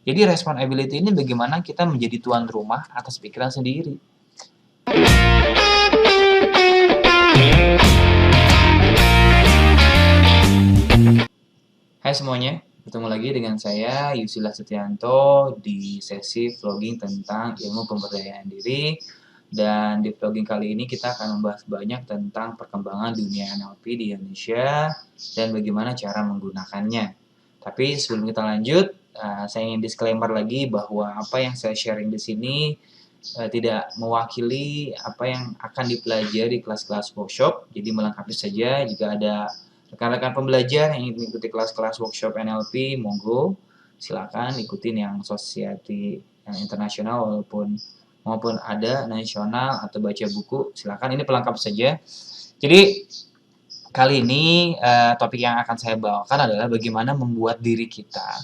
Jadi responsibility ini bagaimana kita menjadi tuan rumah atas pikiran sendiri. Hai semuanya, bertemu lagi dengan saya Yusila Setianto di sesi vlogging tentang ilmu pemberdayaan diri. Dan di vlogging kali ini kita akan membahas banyak tentang perkembangan dunia NLP di Indonesia dan bagaimana cara menggunakannya. Tapi sebelum kita lanjut, saya ingin disclaimer lagi bahwa apa yang saya sharing di sini tidak mewakili apa yang akan dipelajari di kelas-kelas workshop. Jadi melengkapi saja jika ada rekan-rekan pembelajar yang ingin mengikuti kelas-kelas workshop NLP, monggo silakan ikutin yang society yang internasional maupun ada nasional atau baca buku, silakan, ini pelengkap saja. Jadi kali ini topik yang akan saya bawakan adalah bagaimana membuat diri kita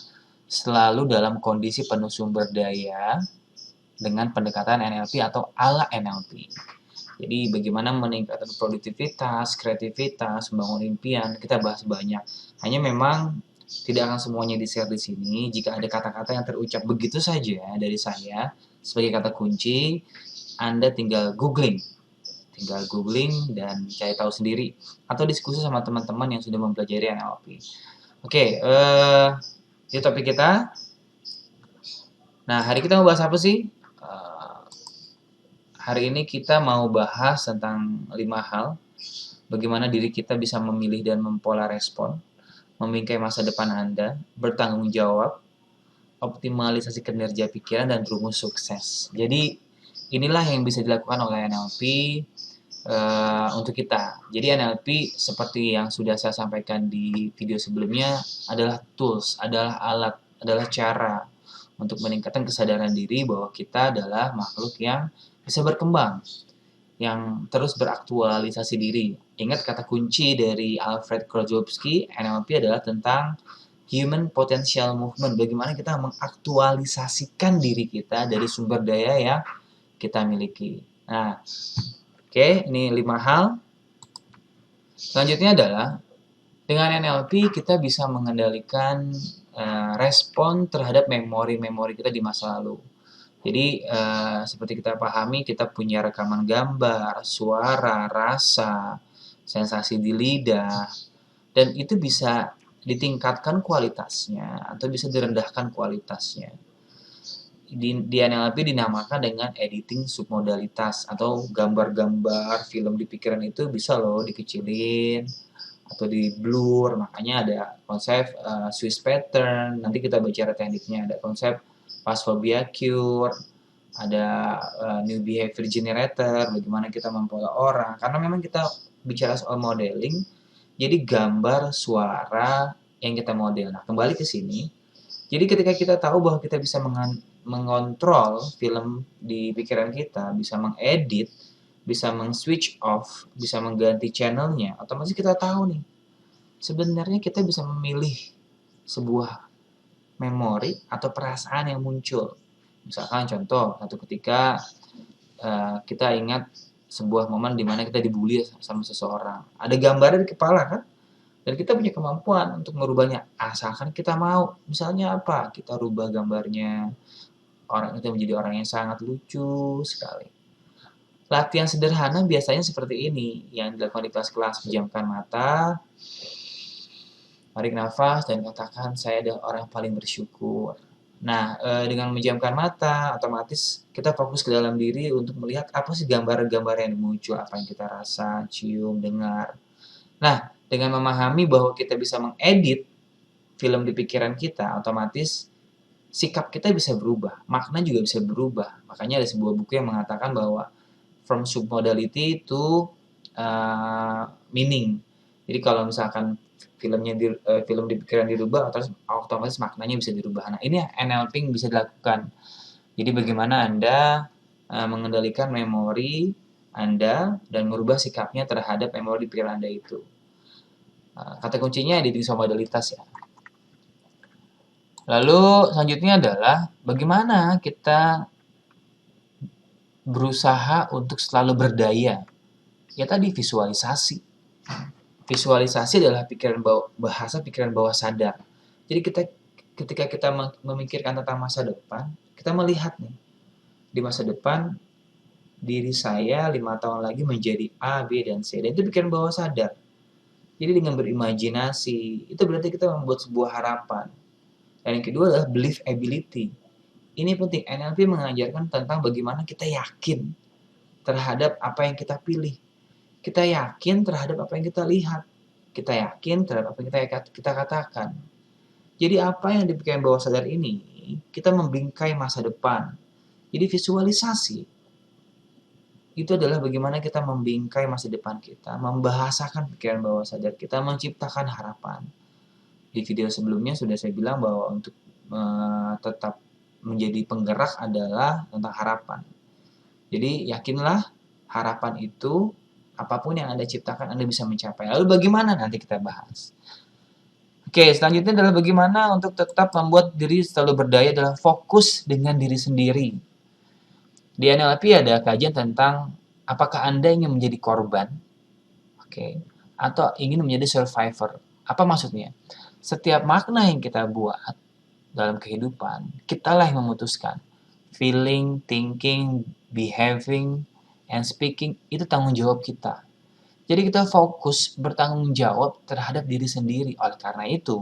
selalu dalam kondisi penuh sumber daya dengan pendekatan NLP atau ala NLP. Jadi bagaimana meningkatkan produktivitas, kreativitas, membangun impian, kita bahas banyak. Hanya memang tidak akan semuanya di-share di sini. Jika ada kata-kata yang terucap begitu saja dari saya sebagai kata kunci, Anda tinggal googling. Tinggal googling dan cari tahu sendiri atau diskusi sama teman-teman yang sudah mempelajari NLP. Oke, itu topik kita. Nah, hari kita mau bahas apa sih? Hari ini kita mau bahas tentang 5 hal. Bagaimana diri kita bisa memilih dan mempola respon, membingkai masa depan Anda, bertanggung jawab, optimalisasi kinerja pikiran, dan rumus sukses. Jadi, inilah yang bisa dilakukan oleh NLP untuk kita. Jadi NLP seperti yang sudah saya sampaikan di video sebelumnya adalah tools, adalah alat, adalah cara untuk meningkatkan kesadaran diri bahwa kita adalah makhluk yang bisa berkembang, yang terus beraktualisasi diri. Ingat kata kunci dari Alfred Krojowski, NLP adalah tentang Human Potential Movement, bagaimana kita mengaktualisasikan diri kita dari sumber daya yang kita miliki. Nah, oke, ini 5 hal. Selanjutnya adalah dengan NLP kita bisa mengendalikan respon terhadap memori-memori kita di masa lalu. Jadi seperti kita pahami, kita punya rekaman gambar, suara, rasa, sensasi di lidah, dan itu bisa ditingkatkan kualitasnya atau bisa direndahkan kualitasnya. Di NLP dinamakan dengan editing submodalitas, atau gambar-gambar film di pikiran itu bisa loh dikecilin atau di blur, makanya ada konsep Swiss pattern, nanti kita bicara tekniknya, ada konsep Phasphobia cure, ada new behavior generator, bagaimana kita mempola orang, karena memang kita bicara soal modeling, jadi gambar, suara yang kita model. Nah, kembali ke sini, jadi ketika kita tahu bahwa kita bisa mengontrol film di pikiran kita, bisa mengedit, bisa meng-switch off, bisa mengganti channelnya, otomatis kita tahu nih, sebenarnya kita bisa memilih sebuah memori atau perasaan yang muncul. Misalkan contoh, satu ketika kita ingat sebuah momen di mana kita dibully sama seseorang. Ada gambarnya di kepala kan? Dan kita punya kemampuan untuk merubahnya. Asalkan kita mau. Misalnya apa? Kita rubah gambarnya. Orang itu menjadi orang yang sangat lucu sekali. Latihan sederhana biasanya seperti ini. Yang dilakukan di kelas-kelas, pejamkan mata, tarik nafas, dan katakan, saya adalah orang yang paling bersyukur. Nah, dengan menjamkan mata, otomatis kita fokus ke dalam diri untuk melihat apa sih gambar-gambar yang muncul, apa yang kita rasa, cium, dengar. Nah, dengan memahami bahwa kita bisa mengedit film di pikiran kita, otomatis sikap kita bisa berubah, makna juga bisa berubah. Makanya ada sebuah buku yang mengatakan bahwa from submodality to meaning. Jadi kalau misalkan film di pikiran dirubah, otomatis maknanya bisa dirubah. Nah, ini NLP bisa dilakukan. Jadi bagaimana Anda mengendalikan memori Anda dan merubah sikapnya terhadap memori di pikiran Anda itu. Kata kuncinya editing submodalitas ya. Lalu selanjutnya adalah bagaimana kita berusaha untuk selalu berdaya. Ya tadi visualisasi. Visualisasi adalah bahasa pikiran bawah sadar. Jadi ketika kita memikirkan tentang masa depan, kita melihat nih, di masa depan diri saya 5 tahun lagi menjadi A, B, dan C. Dan itu pikiran bawah sadar. Jadi dengan berimajinasi, itu berarti kita membuat sebuah harapan. Dan yang kedua adalah belief ability. Ini penting, NLP mengajarkan tentang bagaimana kita yakin terhadap apa yang kita pilih. Kita yakin terhadap apa yang kita lihat. Kita yakin terhadap apa yang kita katakan. Jadi apa yang dipikirkan bawah sadar ini, kita membingkai masa depan. Jadi visualisasi itu adalah bagaimana kita membingkai masa depan kita, membahasakan pikiran bawah sadar kita, menciptakan harapan. Di video sebelumnya sudah saya bilang bahwa untuk tetap menjadi penggerak adalah tentang harapan. Jadi yakinlah harapan itu apapun yang Anda ciptakan Anda bisa mencapai. Lalu bagaimana nanti kita bahas. Oke, selanjutnya adalah bagaimana untuk tetap membuat diri selalu berdaya adalah fokus dengan diri sendiri. Di NLP ada kajian tentang apakah Anda ingin menjadi korban, oke, atau ingin menjadi survivor. Apa maksudnya? Setiap makna yang kita buat dalam kehidupan, kitalah yang memutuskan. Feeling, thinking, behaving, and speaking itu tanggung jawab kita. Jadi kita fokus bertanggung jawab terhadap diri sendiri. Oleh karena itu,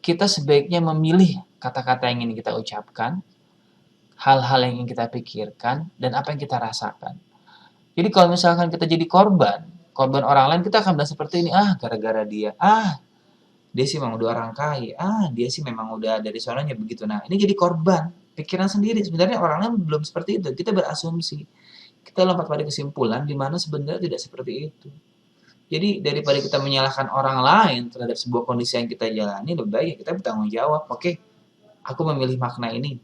kita sebaiknya memilih kata-kata yang ingin kita ucapkan, hal-hal yang ingin kita pikirkan, dan apa yang kita rasakan. Jadi kalau misalkan kita jadi korban orang lain, kita akan bilang seperti ini, gara-gara dia, dia sih memang udah orang kaya, dia sih memang udah dari sononya begitu. Nah, ini jadi korban, pikiran sendiri. Sebenarnya orang lain belum seperti itu, kita berasumsi. Kita lompat pada kesimpulan di mana sebenarnya tidak seperti itu. Jadi daripada kita menyalahkan orang lain terhadap sebuah kondisi yang kita jalani, lebih baik kita bertanggung jawab. Oke, aku memilih makna ini.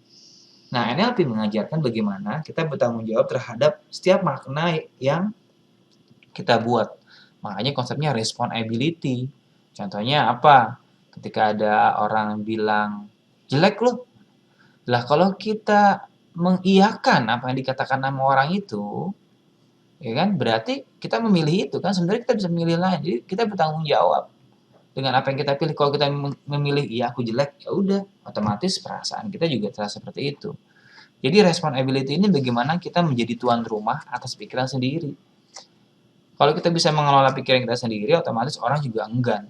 Nah, NLP mengajarkan bagaimana kita bertanggung jawab terhadap setiap makna yang kita buat. Makanya konsepnya responsibility. Contohnya apa? Ketika ada orang bilang, jelek lu. Lah kalau kita mengiyakan apa yang dikatakan nama orang itu, ya kan? Berarti kita memilih itu kan, sebenarnya kita bisa memilih lain. Jadi kita bertanggung jawab dengan apa yang kita pilih. Kalau kita memilih iya aku jelek, ya udah, otomatis perasaan kita juga terasa seperti itu. Jadi responsibility ini bagaimana kita menjadi tuan rumah atas pikiran sendiri. Kalau kita bisa mengelola pikiran kita sendiri, otomatis orang juga enggan.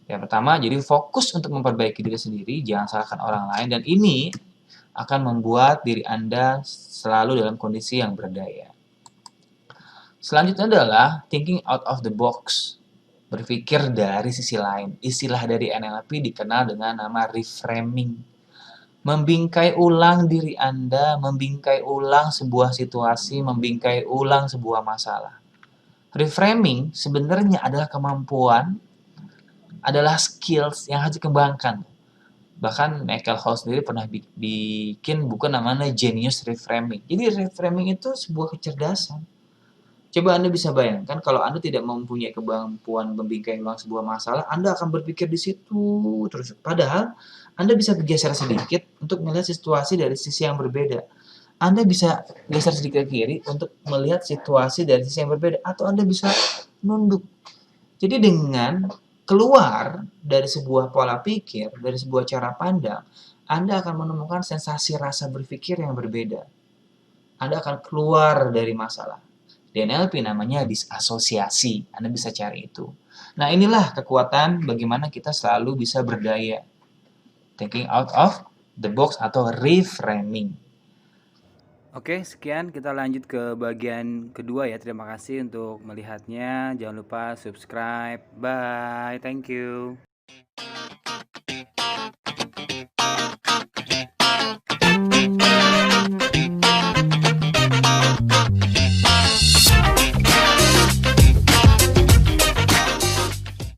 Yang pertama, jadi fokus untuk memperbaiki diri sendiri, jangan salahkan orang lain, dan ini akan membuat diri Anda selalu dalam kondisi yang berdaya. Selanjutnya adalah thinking out of the box, berpikir dari sisi lain. Istilah dari NLP dikenal dengan nama reframing. Membingkai ulang diri Anda, membingkai ulang sebuah situasi, membingkai ulang sebuah masalah. Reframing sebenarnya adalah kemampuan, adalah skills yang harus dikembangkan. Bahkan Michael Hall sendiri pernah bikin buku namanya Genius Reframing. Jadi reframing itu sebuah kecerdasan. Coba Anda bisa bayangkan kalau Anda tidak mempunyai kemampuan membingkai ulang sebuah masalah, Anda akan berpikir di situ terus. Padahal Anda bisa bergeser sedikit untuk melihat situasi dari sisi yang berbeda. Anda bisa geser sedikit ke kiri untuk melihat situasi dari sisi yang berbeda, atau Anda bisa nunduk. Jadi dengan keluar dari sebuah pola pikir, dari sebuah cara pandang, Anda akan menemukan sensasi rasa berpikir yang berbeda. Anda akan keluar dari masalah. Di NLP namanya disasosiasi. Anda bisa cari itu. Nah, inilah kekuatan bagaimana kita selalu bisa berdaya. Thinking out of the box atau reframing. Oke, sekian kita lanjut ke bagian kedua ya. Terima kasih untuk melihatnya. Jangan lupa subscribe. Bye. Thank you.